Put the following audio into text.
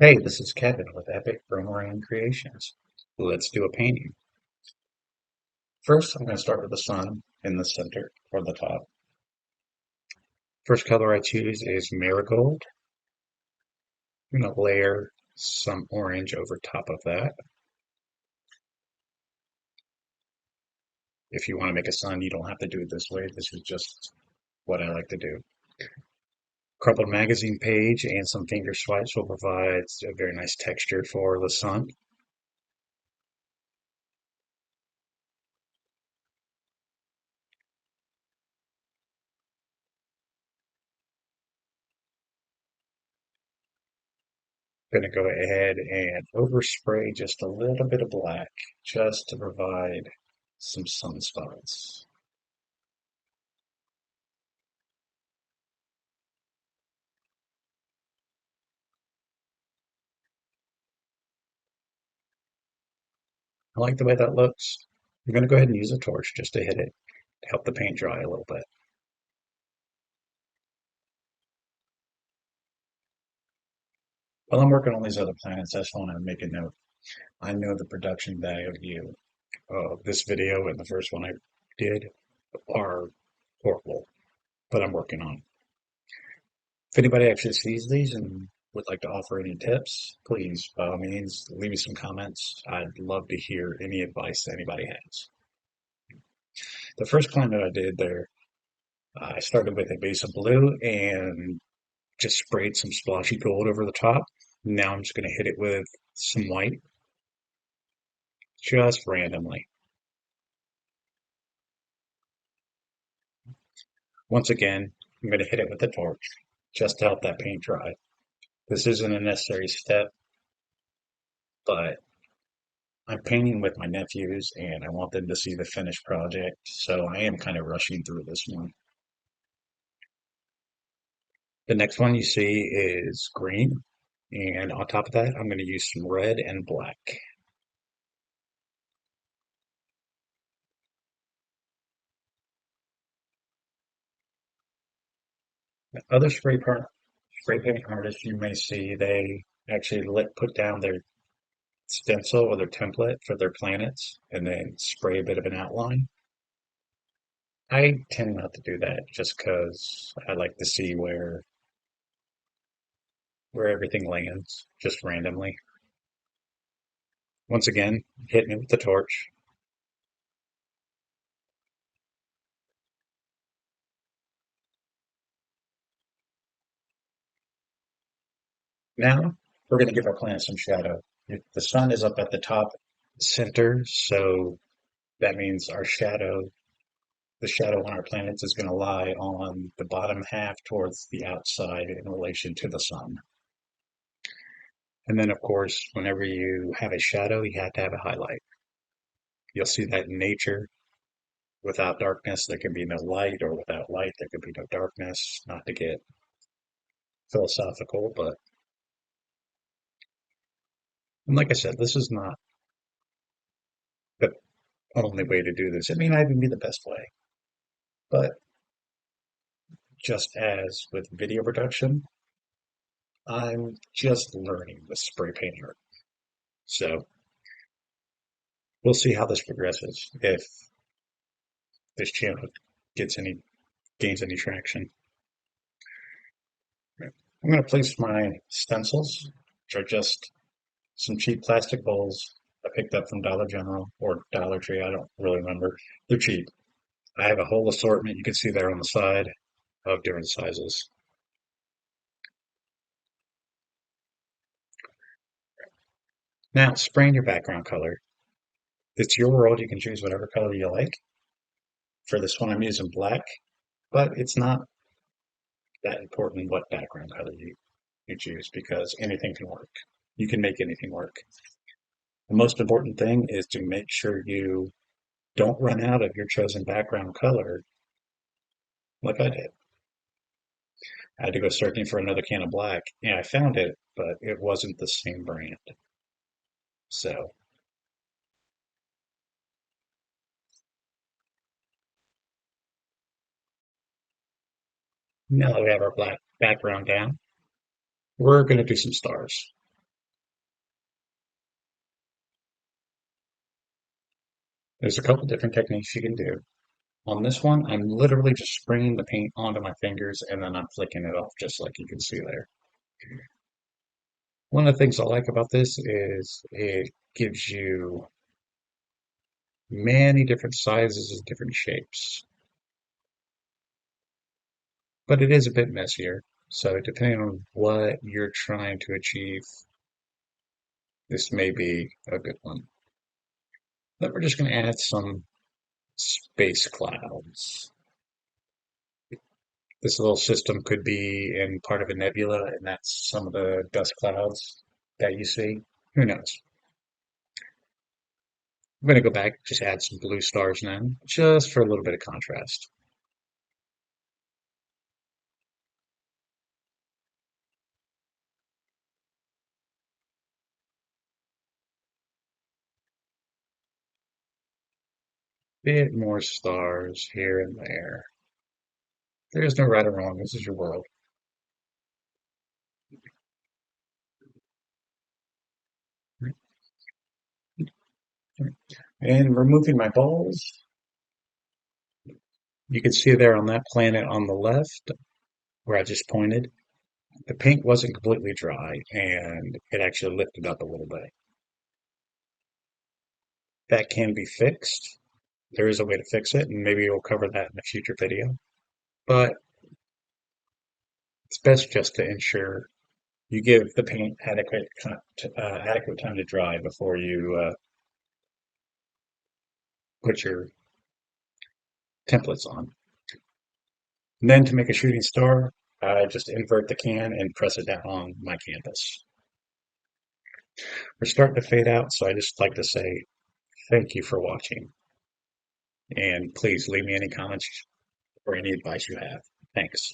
Hey, this is Kevin with Epic Boomerang Creations. Let's do a painting. First, I'm going to start with the sun in the center or the top. First color I choose is marigold. I'm going to layer some orange over top of that. If you want to make a sun, you don't have to do it this way. This is just what I like to do. Crumpled magazine page and some finger swipes will provide a very nice texture for the sun. Going to go ahead and overspray just a little bit of black just to provide some sunspots. I like the way that looks. I'm going to go ahead and use a torch just to hit it to help the paint dry a little bit. While I'm working on these other planets, I just want to make a note. I know the production value of this video and the first one I did are horrible, but I'm working on it. If anybody actually sees these and would like to offer any tips, please, by all means, leave me some comments. I'd love to hear any advice that anybody has. The first planet I did there, I started with a base of blue and just sprayed some splotchy gold over the top. Now I'm just going to hit it with some white, just randomly. Once again, I'm going to hit it with the torch, just to help that paint dry. This isn't a necessary step, but I'm painting with my nephews and I want them to see the finished project, so I am kind of rushing through this one. The next one you see is green, and on top of that, I'm going to use some red and black. Other spray paint artists you may see, they actually put down their stencil or their template for their planets and then spray a bit of an outline. I tend not to do that just because I like to see where everything lands just randomly. Once again, hitting it with the torch. Now we're going to give our planet some shadow. The sun is up at the top center, so that means the shadow on our planets is going to lie on the bottom half towards the outside in relation to the sun. And then, of course, whenever you have a shadow, you have to have a highlight. You'll see that in nature. Without darkness, there can be no light, or without light, there can be no darkness. Not to get philosophical, but and like I said, this is not the only way to do this. It may not even be the best way, but just as with video production, I'm just learning the spray paint art. So we'll see how this progresses if this channel gets any gains any traction. I'm going to place my stencils, which are just some cheap plastic bowls I picked up from Dollar General or Dollar Tree. I don't really remember. They're cheap. I have a whole assortment you can see there on the side of different sizes. Now, spraying your background color. It's your world. You can choose whatever color you like. For this one, I'm using black, but it's not that important what background color you choose because anything can work. You can make anything work. The most important thing is to make sure you don't run out of your chosen background color like I did. I had to go searching for another can of black, and I found it, but it wasn't the same brand. So now that we have our black background down, we're going to do some stars. There's a couple different techniques you can do. On this one, I'm literally just spraying the paint onto my fingers and then I'm flicking it off just like you can see there. One of the things I like about this is it gives you many different sizes and different shapes, but it is a bit messier. So depending on what you're trying to achieve, this may be a good one. Then we're just going to add some space clouds. This little system could be in part of a nebula, and that's some of the dust clouds that you see. Who knows? I'm going to go back, just add some blue stars now, just for a little bit of contrast. Bit more stars here and there. There is no right or wrong. This is your world. And removing my balls, you can see there on that planet on the left, where I just pointed, the paint wasn't completely dry and it actually lifted up a little bit. That can be fixed. There is a way to fix it, and maybe we'll cover that in a future video. But it's best just to ensure you give the paint adequate time to dry before you put your templates on. And then to make a shooting star, I just invert the can and press it down on my canvas. We're starting to fade out, so I just like to say thank you for watching. And please leave me any comments or any advice you have. Thanks.